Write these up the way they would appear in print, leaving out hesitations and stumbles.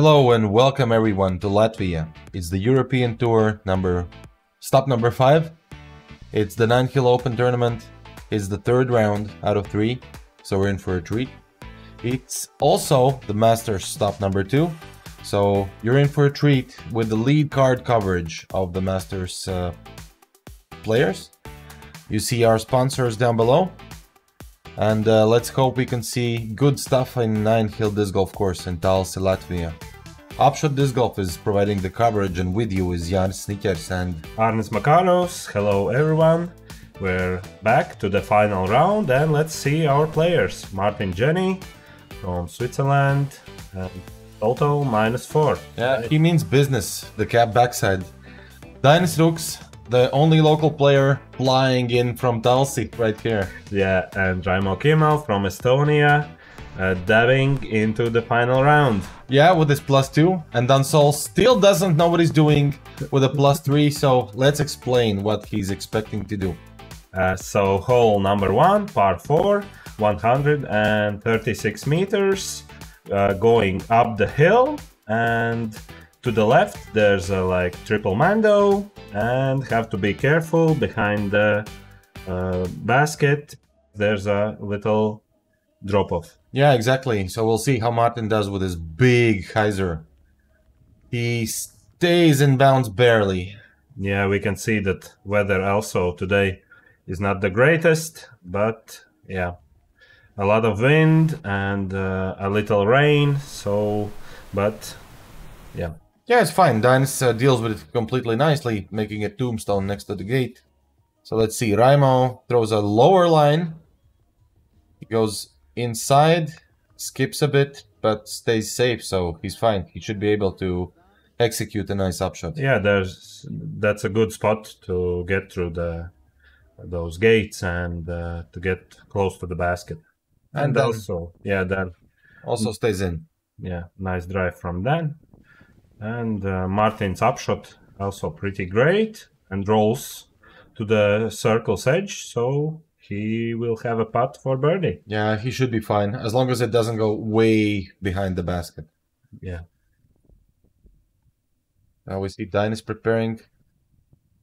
Hello and welcome everyone to Latvia. It's the European Tour stop number 5. It's the 9 Hill Open tournament. It's the third round out of 3, so we're in for a treat. It's also the Masters stop number 2, so you're in for a treat with the lead card coverage of the Masters players. You see our sponsors down below, and let's hope we can see good stuff in 9 Hill Disc Golf Course in Talsi, Latvia. APshot Disc Golf is providing the coverage, and with you is Jānis Sniķeris and Arnis Makārovs. Hello everyone, we're back to the final round and let's see our players. Martin Jenny from Switzerland and total -4. Yeah, he means business, the cap backside. Dainis Ruks, the only local player flying in from Talsi right here. Yeah, and Raimo Kimmel from Estonia diving into the final round. Yeah, with his +2, and Sööl still doesn't know what he's doing with a +3, so let's explain what he's expecting to do. So hole number 1, par 4, 136 meters, going up the hill, and to the left there's a like triple mando, and have to be careful behind the basket. There's a little drop off. Yeah, exactly. So we'll see how Martin does with his big hyzer. He stays in bounds barely. Yeah, we can see that weather also today is not the greatest, but yeah, a lot of wind and a little rain. So, but yeah. Yeah, it's fine. Dainis deals with it completely nicely, making a tombstone next to the gate. So let's see. Raimo throws a lower line. He goes inside, skips a bit, but stays safe, so he's fine. He should be able to execute a nice upshot. Yeah, that's a good spot to get through those gates and to get close to the basket. And then, also, yeah, then also stays in. Yeah, nice drive from Dan. And Martin's upshot also pretty great and rolls to the circle's edge, so he will have a putt for birdie. Yeah, he should be fine, as long as it doesn't go way behind the basket. Yeah. Now we see Dainis preparing.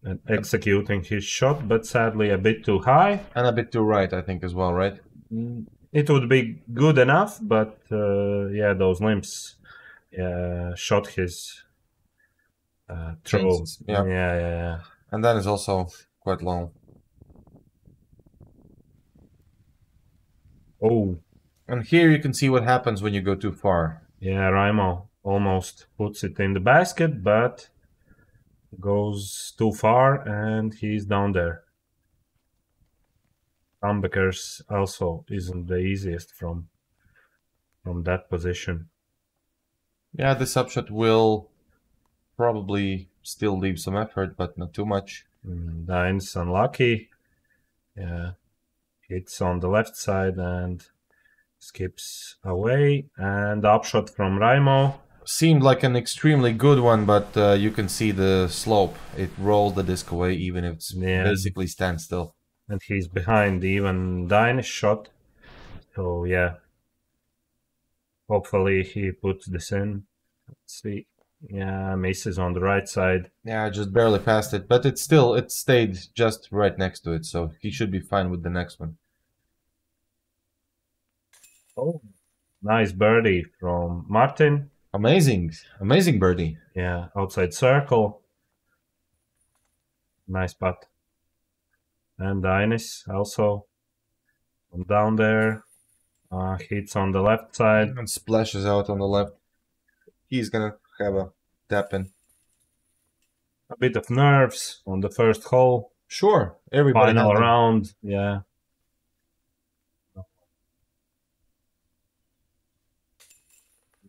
And executing his shot, but sadly a bit too high. And a bit too right, I think, as well, right? It would be good enough, but yeah, those limbs shot his throw. Yeah. And that is also quite long. Oh. And here you can see what happens when you go too far. Yeah, Raimo almost puts it in the basket, but goes too far and he's down there. Comebackers also isn't the easiest from that position. Yeah, this upshot will probably still leave some effort, but not too much. Dainis unlucky. Yeah. Hits on the left side and skips away. And upshot from Raimo. Seemed like an extremely good one, but you can see the slope. It rolled the disc away, even if it's basically standstill. And he's behind even Dainis' shot. So yeah. Hopefully he puts this in. Let's see. Yeah, misses on the right side. Yeah, just barely passed it, but it stayed just right next to it, so he should be fine with the next one. Oh, nice birdie from Martin. Amazing birdie. Yeah, outside circle. Nice putt. And Dainis also down there. Hits on the left side. And splashes out on the left. He's gonna have a tap in. A bit of nerves on the first hole. Sure, everybody. Final round, yeah.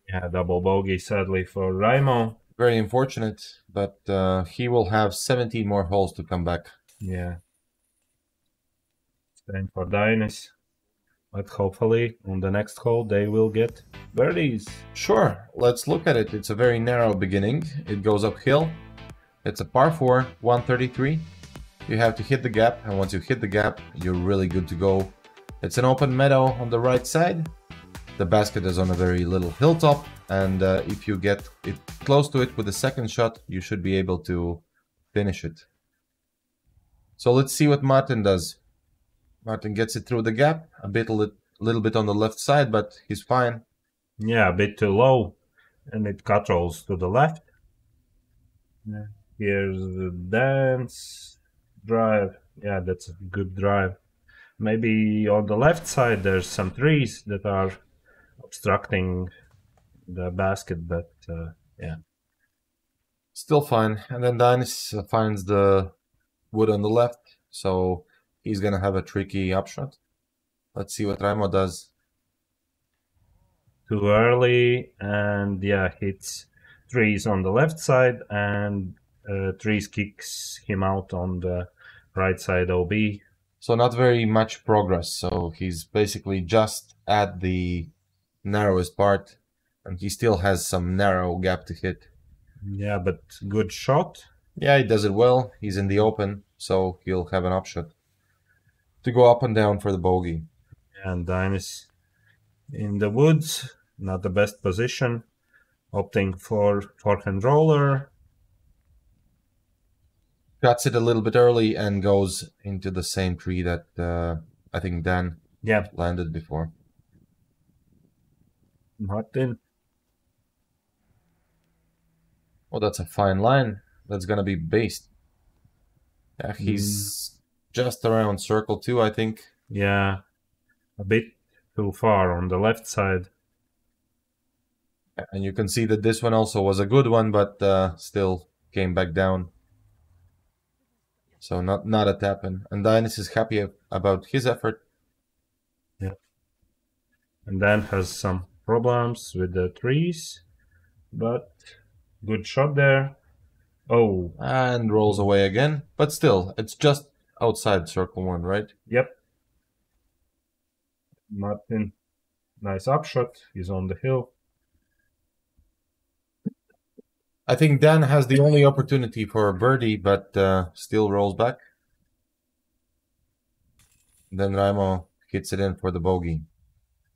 Yeah, double bogey sadly for Raimo. Very unfortunate, but he will have 17 more holes to come back. Yeah. Same for Dainis. But hopefully on the next hole they will get birdies. Sure, let's look at it. It's a very narrow beginning. It goes uphill. It's a par 4, 133. You have to hit the gap, and once you hit the gap, you're really good to go. It's an open meadow on the right side. The basket is on a very little hilltop. and if you get it close to it with the second shot, you should be able to finish it. So let's see what Martin does. Martin gets it through the gap, a little bit on the left side, but he's fine. Yeah, a bit too low, and it cut rolls to the left. Here's the dance drive. Yeah, that's a good drive. Maybe on the left side there's some trees that are obstructing the basket, but yeah. Still fine. And then Dainis finds the wood on the left, so he's gonna have a tricky upshot. Let's see what Raimo does. Too early, and yeah, hits trees on the left side, and trees kicks him out on the right side OB. So not very much progress. So he's basically just at the narrowest part, and he still has some narrow gap to hit. Yeah, but good shot. Yeah, he does it well. He's in the open, so he'll have an upshot to go up and down for the bogey. And Dainis in the woods, not the best position, opting for forehand roller. Cuts it a little bit early and goes into the same tree that I think Dan landed before. Martin. Oh, that's a fine line. That's gonna be based. Yeah, he's just around circle 2, I think. Yeah, a bit too far on the left side. And you can see that this one also was a good one, but still came back down. So not a tap-in. And Dainis is happy about his effort. Yeah. And Dan has some problems with the trees, but good shot there. Oh. And rolls away again. But still, it's just outside circle 1, right? Yep. Martin, nice upshot. He's on the hill. I think Dan has the only opportunity for a birdie, but still rolls back. Then Raimo hits it in for the bogey.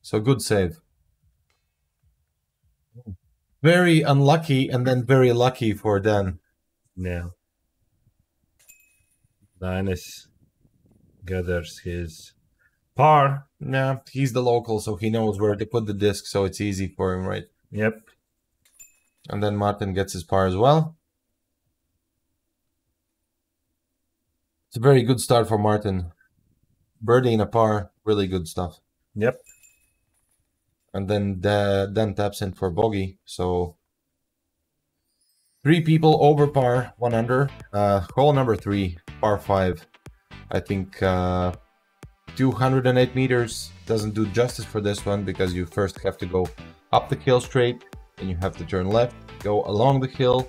So good save. Very unlucky and then very lucky for Dan. Yeah. Dainis gathers his par. Yeah, he's the local, so he knows where to put the disc, so it's easy for him, right? Yep. And then Martin gets his par as well. It's a very good start for Martin. Birdie and a par, really good stuff. Yep. And then Dan taps in for bogey, so 3 people over par, 1 under. Hole number 3, par 5. I think 208 meters doesn't do justice for this one because you first have to go up the hill straight, and you have to turn left, go along the hill,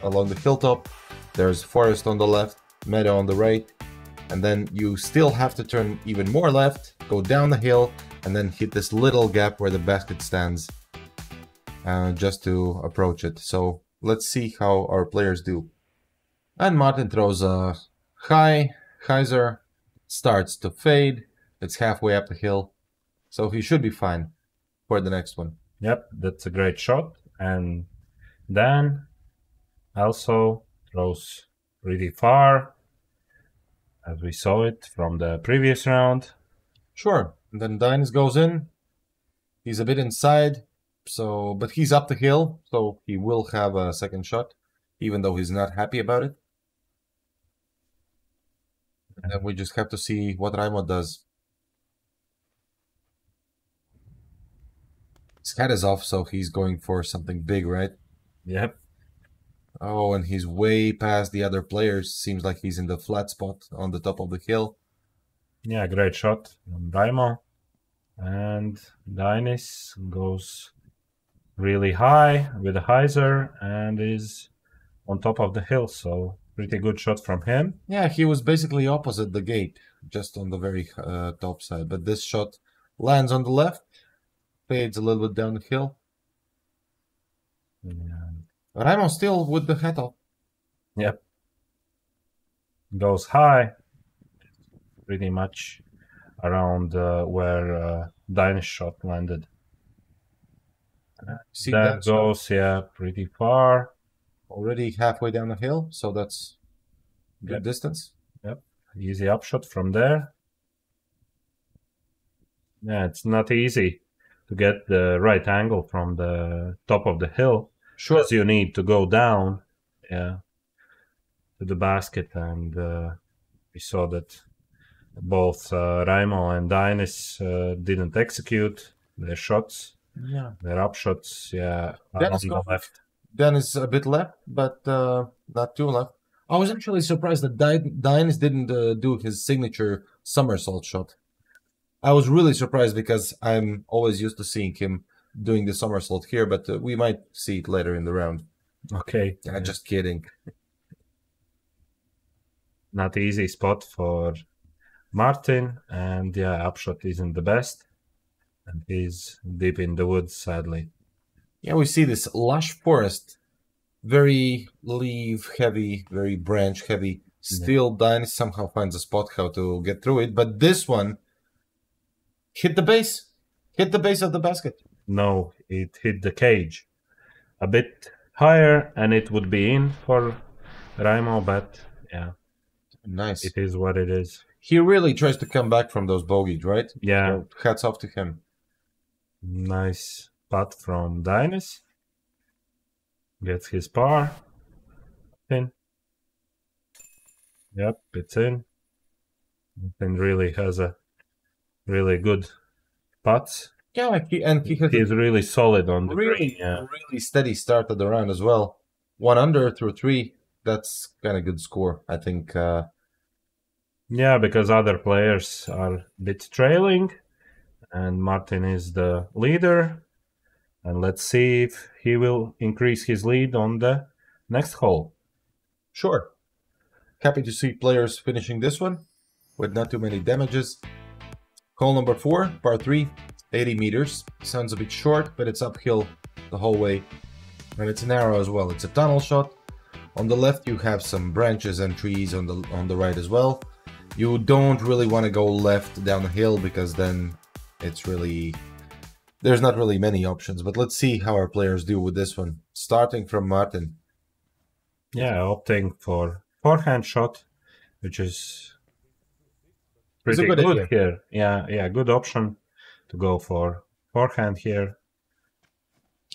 along the hilltop. There's forest on the left, meadow on the right, and then you still have to turn even more left, go down the hill, and then hit this little gap where the basket stands just to approach it. So let's see how our players do. And Martin throws a high, hyzer, starts to fade. It's halfway up the hill, so he should be fine for the next one. Yep, that's a great shot. And Dan also throws pretty far, as we saw it from the previous round. Sure. And then Dainis goes in. He's a bit inside, but he's up the hill, so he will have a second shot, even though he's not happy about it. And then we just have to see what Raimo does. His hat is off, so he's going for something big, right? Yep. Oh, and he's way past the other players. Seems like he's in the flat spot on the top of the hill. Yeah, great shot from Raimo. And Dainis goes really high with a hyzer and is on top of the hill, so pretty good shot from him. Yeah, he was basically opposite the gate, just on the very top side. But this shot lands on the left, fades a little bit down the hill. Raimo still with the hat off. Yep. Goes high, pretty much around where Dainis shot landed. See That goes, yeah, pretty far. already halfway down the hill, so that's good Yep. distance. Yep, easy upshot from there. Yeah, it's not easy to get the right angle from the top of the hill. Sure. Because you need to go down, yeah, to the basket, and we saw that both Raimo and Dainis didn't execute their shots. Yeah. Their upshots, yeah, are That is on the left. Then is a bit left, but not too left. I was actually surprised that Dainis didn't do his signature somersault shot. I was really surprised because I'm always used to seeing him doing the somersault here, but we might see it later in the round. Okay. Yeah, just kidding. Not easy spot for Martin, and yeah, upshot isn't the best, and he's deep in the woods, sadly. Yeah, we see this lush forest, very leaf heavy, very branch heavy. Still, Dainis somehow finds a spot how to get through it, but this one hit the base of the basket. No, it hit the cage a bit higher, and it would be in for Raimo, but yeah, Nice. it is what it is. He really tries to come back from those bogeys, right? Yeah. So, hats off to him. Nice putt from Dainis. Gets his par. In. Yep, it's in. And really has a really good putts. Yeah, he has He's really solid on the green. Yeah. a really steady start of the round as well. 1 under through 3. That's kind of good score, I think. Yeah, because other players are a bit trailing, and Martin is the leader. And let's see if he will increase his lead on the next hole. Sure. Happy to see players finishing this one with not too many damages. Hole number 4, par 3, 80 meters. Sounds a bit short, but it's uphill the whole way. And it's narrow as well. It's a tunnel shot. On the left, you have some branches and trees on the right as well. You don't really want to go left down the hill because then it's really... There's not really many options, but let's see how our players do with this one. Starting from Martin. Yeah, opting for forehand shot, which is pretty good here. Yeah, good option to go for forehand here.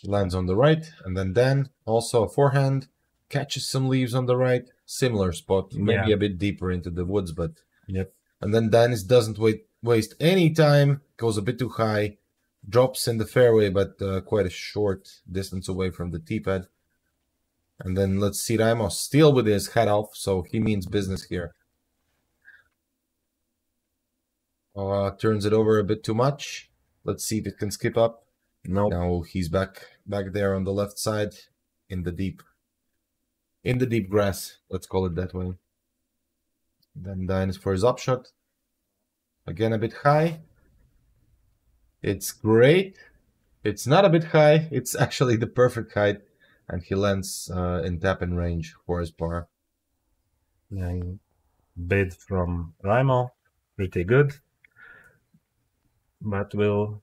Lands on the right, and then Dan, also a forehand, catches some leaves on the right. Similar spot, maybe a bit deeper into the woods, but... Yep. And then Dainis doesn't waste any time, goes a bit too high, drops in the fairway, but quite a short distance away from the tee pad. And then let's see Raimo still with his hat off, so he means business here. Turns it over a bit too much. Let's see if it can skip up. Nope. Now he's back there on the left side in the deep grass, let's call it that way. Then Dainis for his upshot. Again a bit high. It's great. It's not a bit high. It's actually the perfect height. And he lands in tap-in range for his par. Yeah, bid from Raimo. Pretty good. But we'll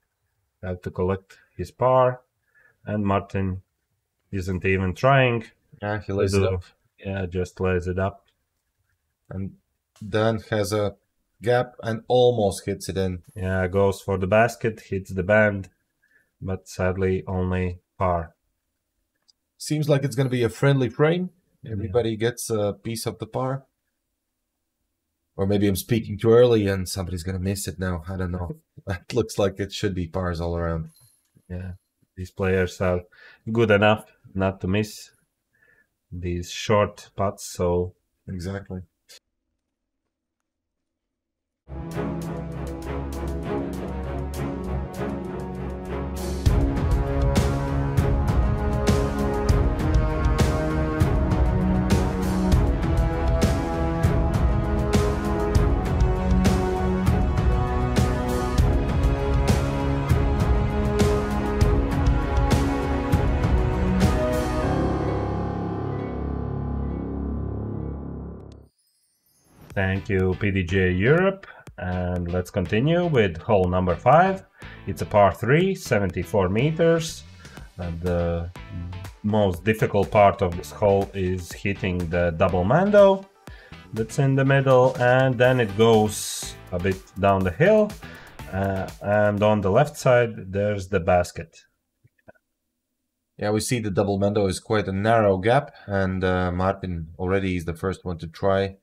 have to collect his par. And Martin isn't even trying. Yeah, he lays it up. Yeah, just lays it up. And Dan has a gap and almost hits it in. Yeah, goes for the basket, hits the band, but sadly only par. Seems like it's going to be a friendly frame. Everybody gets a piece of the par. Or maybe I'm speaking too early and somebody's going to miss it now. I don't know. It looks like it should be pars all around. Yeah, these players are good enough not to miss these short putts, so... Exactly. Thank you, PDGA Europe. And let's continue with hole number 5. It's a par 3, 74 meters. the most difficult part of this hole is hitting the double mando that's in the middle, and then it goes a bit down the hill, and on the left side there's the basket. Yeah, we see the double mando is quite a narrow gap, and Martin already is the first one to try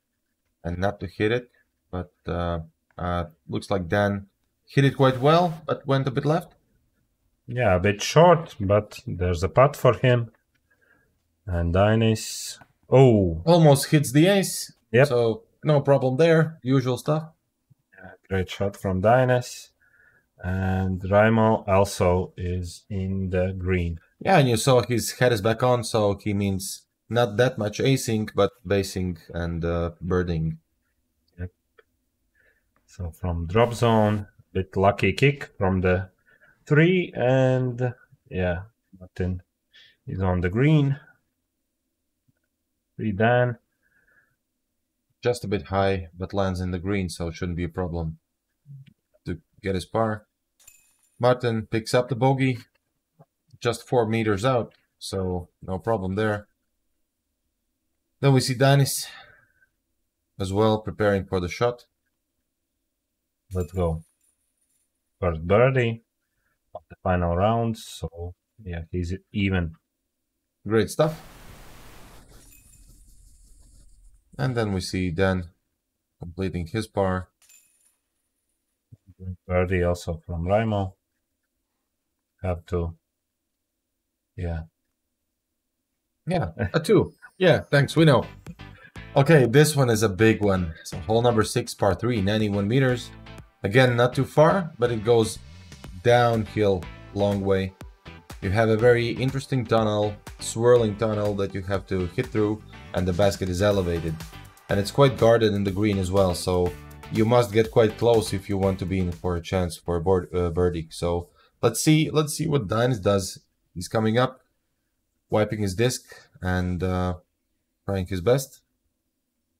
and not to hit it, but looks like Dan hit it quite well, but went a bit left. Yeah, a bit short, but there's a putt for him. And Dainis, almost hits the ace. Yep. So no problem there, usual stuff. Yeah, great shot from Dainis. And Raimo also is in the green. Yeah, and you saw his head is back on, so he means not that much acing, but basing and birding. Yep. So from drop zone, bit lucky kick from the 3, and yeah, Martin is on the green. 3 Dan. Just a bit high, but lands in the green, so it shouldn't be a problem to get his par. Martin picks up the bogey, just 4 meters out, so no problem there. Then we see Dainis as well, preparing for the shot. Let's go. First birdie of the final round, so yeah, he's even. Great stuff. And then we see Dan completing his par. Birdie also from Raimo. Have to. Yeah. Yeah, a 2. Yeah, thanks, we know. Okay, this one is a big one. So hole number 6, par 3, 91 meters. Again, not too far, but it goes downhill long way. You have a very interesting tunnel, swirling tunnel that you have to hit through, and the basket is elevated. And it's quite guarded in the green as well, so you must get quite close if you want to be in for a chance for a birdie. So let's see what Dainis does. He's coming up, wiping his disc and trying his best.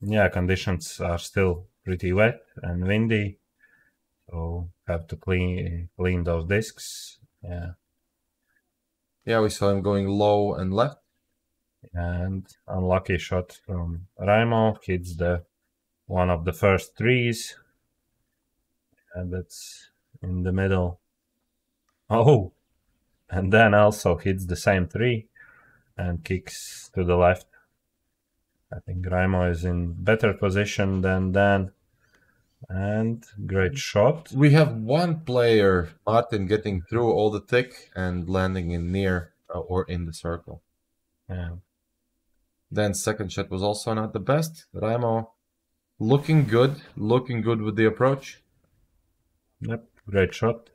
Yeah, conditions are still pretty wet and windy, so have to clean those discs. Yeah. Yeah, we saw him going low and left. And unlucky shot from Raimo, hits the one of the first 3s, and that's in the middle. Oh, and then also hits the same 3 and kicks to the left. I think Raimo is in better position than Dan. And great shot. We have one player, Martin, getting through all the thick and landing in near or in the circle. Yeah. Then second shot was also not the best. Raimo looking good with the approach. Yep, great shot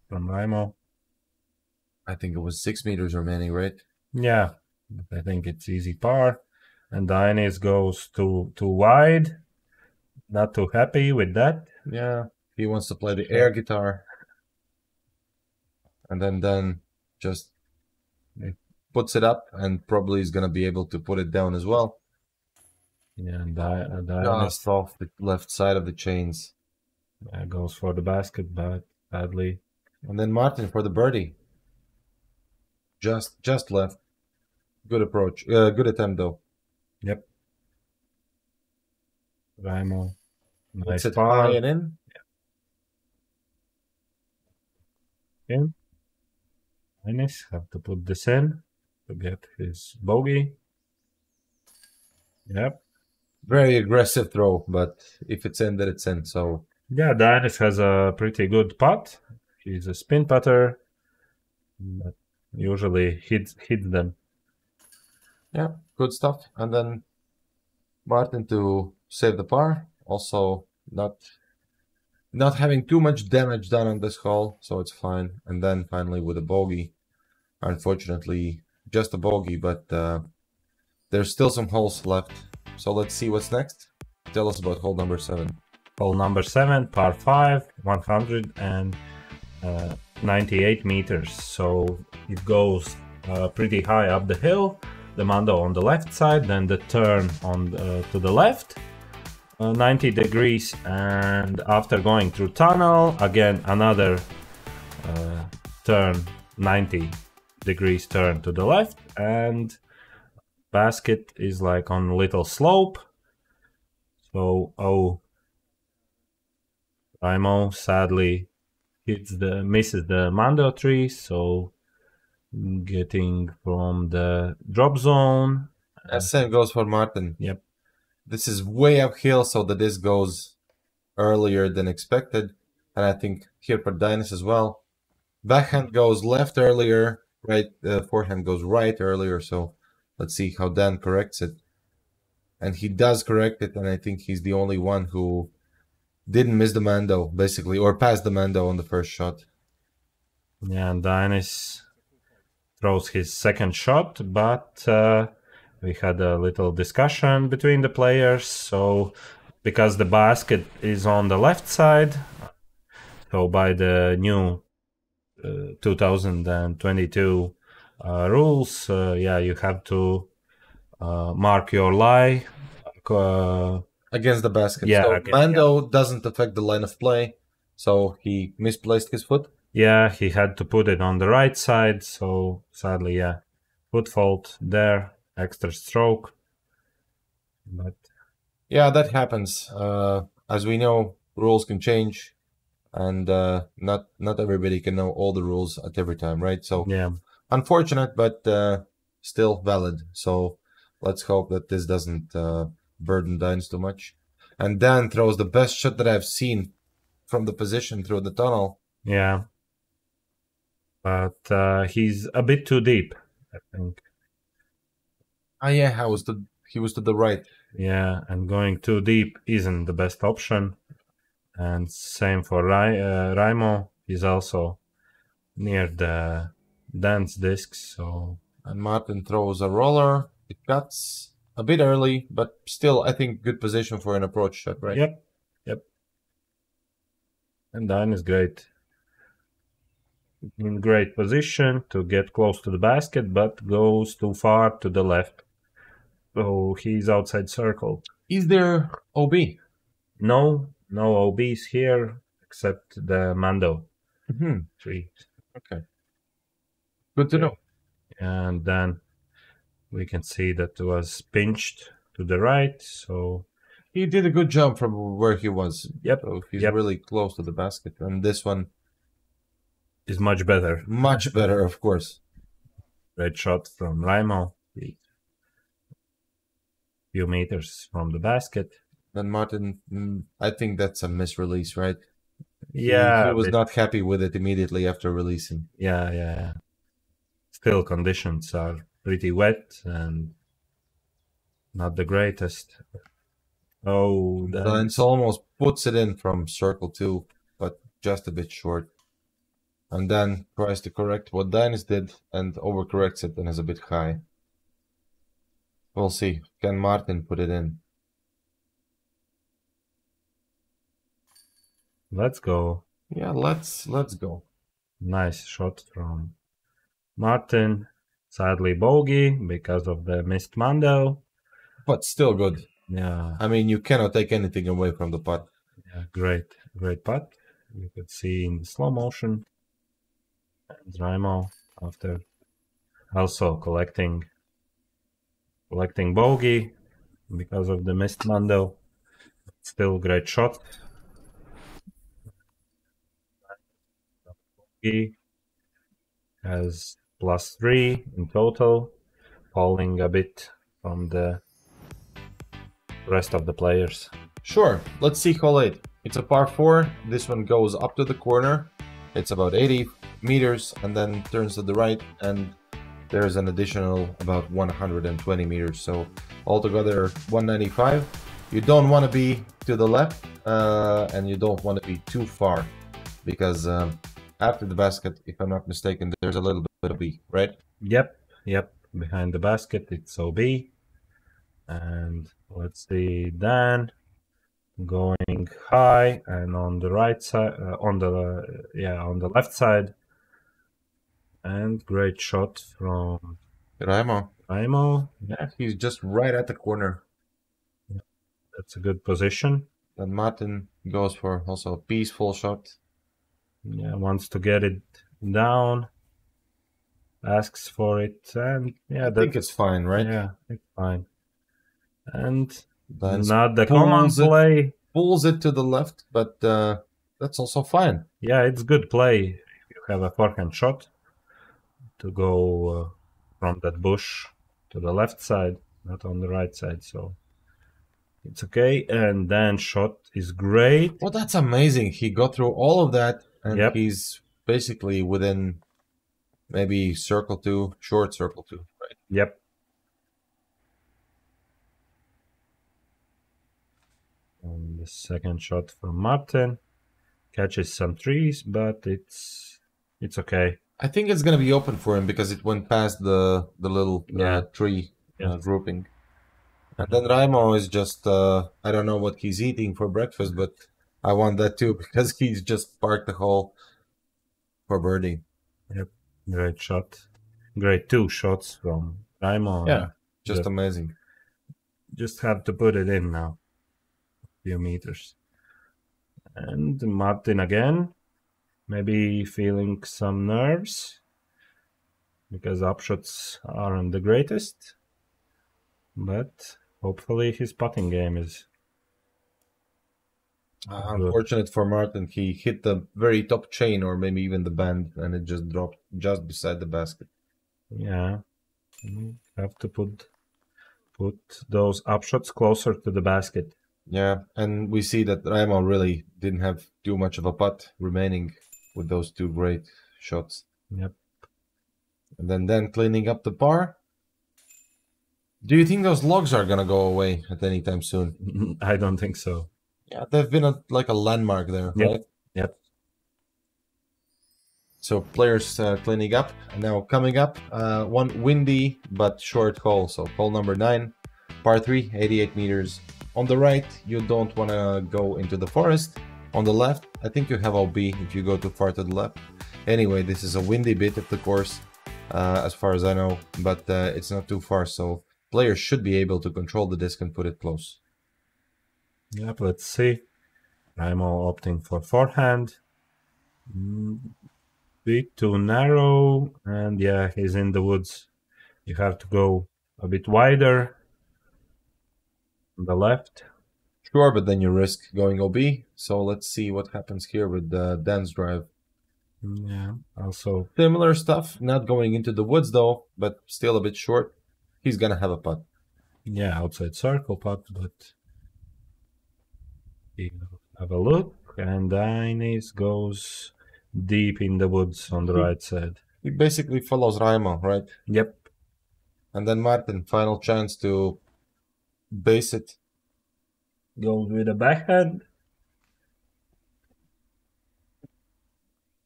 from Raimo. I think it was 6 meters remaining, right? Yeah, I think it's easy par. And Dainis goes too wide. Not too happy with that. Yeah, he wants to play the air guitar. And then just puts it up and probably is going to be able to put it down as well. Yeah, and just off the left side of the chains. Goes for the basket, but badly. And then Martin for the birdie. Just left. Good approach. Good attempt though. Yep. Raimo. Nice par. High and in. Yeah. Dainis have to put this in to get his bogey. Yep. Very aggressive throw, but if it's in, then it's in. So yeah, Dainis has a pretty good putt. He's a spin putter, but usually hits them. Yeah, good stuff. And then Martin to save the par. Also not having too much damage done on this hole, so it's fine. And then finally with a bogey. Unfortunately, just a bogey, but there's still some holes left. So let's see what's next. Tell us about hole number 7. Hole number 7, par 5, 198 meters. So it goes pretty high up the hill. The mando on the left side, then the turn on to the left, 90 degrees, and after going through tunnel, again another turn 90 degrees turn to the left, and basket is like on a little slope. So Raimo sadly misses the Mando tree, so getting from the drop zone. Same goes for Martin. Yep. This is way uphill, so the disc goes earlier than expected. And I think here for Dainis as well. Backhand goes left earlier, right? Forehand goes right earlier. So let's see how Dan corrects it. And he does correct it, and I think he's the only one who didn't miss the Mando, basically, or passed the Mando on the first shot. Yeah, and Dainis throws his second shot, but we had a little discussion between the players. So because the basket is on the left side, so by the new 2022 rules, you have to mark your lie against the basket. Yeah, so Mando doesn't affect the line of play, so he misplaced his foot. Yeah, he had to put it on the right side, so sadly, foot fault there, extra stroke. But yeah, that happens. As we know, rules can change, and not everybody can know all the rules at every time, right? So yeah, unfortunate, but still valid. So let's hope that this doesn't burden Dainis too much. And Dan throws the best shot that I've seen from the position through the tunnel. Yeah. But he's a bit too deep, I think. Oh yeah, he was to the right. Yeah, and going too deep isn't the best option. And same for Raimo. He's also near the dance disc. So and Martin throws a roller. It cuts a bit early, but still, I think good position for an approach shot, right? Yep. And Dan is great. In great position to get close to the basket, but goes too far to the left. So he's outside circle. Is there OB? No OBs here except the Mando tree. Okay. Good to know. And then we can see that it was pinched to the right. So he did a good job from where he was. Yep. So he's really close to the basket. And this one is much better. Much better, of course. Great shot from Raimo. Few meters from the basket. Then Martin, I think that's a misrelease, right? Yeah. He was not happy with it immediately after releasing. Yeah. Still, conditions are pretty wet and not the greatest. Oh, Dainis almost puts it in from circle 2, but just a bit short. And then tries to correct what Dainis did and overcorrects it and is a bit high. We'll see. Can Martin put it in? Let's go. Yeah, let's go. Nice shot from Martin. Sadly bogey because of the missed Mando. But still good. Yeah. I mean, you cannot take anything away from the putt. Yeah, great putt. You could see in the slow motion. And Raimo after also collecting bogey because of the missed Mando. Still great shot. Bogey has +3 in total, falling a bit from the rest of the players. Sure, let's see hole 8. It's a par 4. This one goes up to the corner. It's about 80 meters and then turns to the right, and there's an additional about 120 meters. So altogether 195. You don't want to be to the left and you don't want to be too far because after the basket, if I'm not mistaken, there's a little bit of B, right? Yep. Behind the basket, it's OB. And let's see, Dan going high and on the right side, on the left side. And great shot from Raimo. Yeah, he's just right at the corner. Yeah, that's a good position. Then Martin goes for also a peaceful shot. Yeah, wants to get it down. asks for it, and yeah, I think it's fine, right? Yeah, it's fine. And Dainis not the common play. Pulls it to the left, but that's also fine. Yeah, it's good play if you have a forehand shot to go from that bush to the left side, not on the right side. So it's okay. And then shot is great. Well, that's amazing. He got through all of that, and Yep. he's basically within maybe circle 2, short circle 2, right? Yep. And the second shot from Martin catches some trees, but it's okay. I think it's gonna be open for him because it went past the little tree Yes. grouping. And then Raimo is just I don't know what he's eating for breakfast, but I want that too because he's just parked the hole for birdie. Yep, great shot. Great 2 shots from Raimo. Yeah, just amazing. Just have to put it in now. A few meters. And Martin again, maybe feeling some nerves because upshots aren't the greatest, but hopefully his putting game is unfortunate for Martin. He hit the very top chain or maybe even the band, and it just dropped just beside the basket. Yeah, you have to put those upshots closer to the basket. Yeah, and we see that Raimo really didn't have too much of a putt remaining with those 2 great shots. Yep. And then cleaning up the par. Do you think those logs are gonna go away at any time soon? I don't think so. Yeah, they've been like a landmark there, Yep. right? Yep. So players cleaning up. Now coming up, one windy but short hole. So hole number 9, par 3, 88 meters. On the right, you don't want to go into the forest. On the left, I think you have OB if you go too far to the left. Anyway, this is a windy bit of the course, as far as I know, but it's not too far, so players should be able to control the disc and put it close. Yep, let's see. Raimo opting for forehand. Bit too narrow, and yeah, he's in the woods. You have to go a bit wider on the left. Sure, but then you risk going OB. So let's see what happens here with Dan's drive. Yeah, also similar stuff. Not going into the woods though, but still a bit short. He's gonna have a putt. Yeah, outside circle putt, but have a look, and Dainis goes deep in the woods on the right side. He basically follows Raimo, right? Yep. And then Martin, final chance to base it. Goes with a backhand.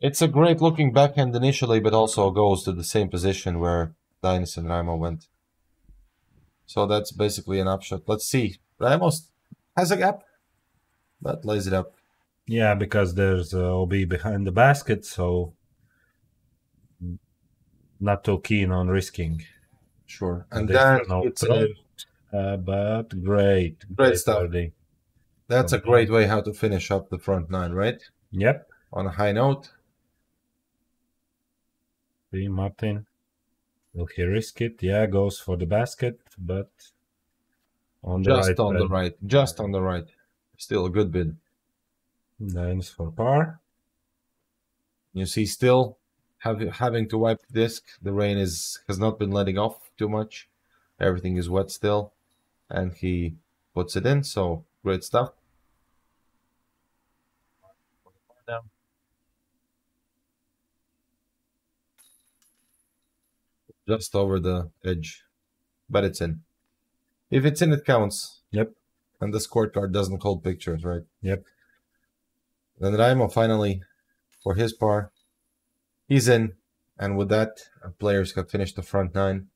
It's a great looking backhand initially, but also goes to the same position where Dainis and Raimo went. So that's basically an upshot. Let's see. Raimo has a gap, but lays it up. Yeah, because there's OB behind the basket, so not too keen on risking. Sure. And then it's but great stuff. Birdie. That's a great way how to finish up the front 9, right? Yep. On a high note. See, Martin. Will he risk it? Yeah, goes for the basket, but on the right. Just on the right. Just on the right. Still a good bid. Dainis for par. You see, still having to wipe the disc. The rain has not been letting off too much. Everything is wet still, and he puts it in. So great stuff. Just over the edge, but it's in. If it's in, it counts. Yep. And the scorecard doesn't hold pictures, right? Yep. Then Raimo finally, for his par, he's in. And with that, players have finished the front 9.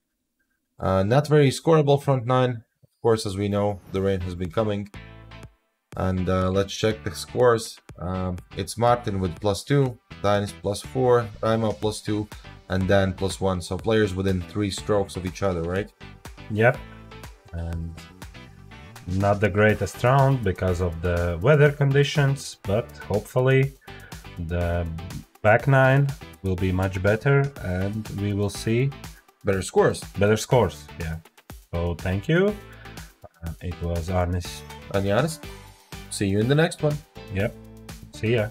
Not very scoreable front 9. Of course, as we know, the rain has been coming. And let's check the scores. It's Martin with +2, Dainis +4, Raimo +2, and Dan +1. So players within 3 strokes of each other, right? Yep. And not the greatest round because of the weather conditions, but hopefully the back 9 will be much better, and we will see Better scores. better scores. Yeah. So thank you. It was Arnis. And Jānis, see you in the next one. Yep. See ya.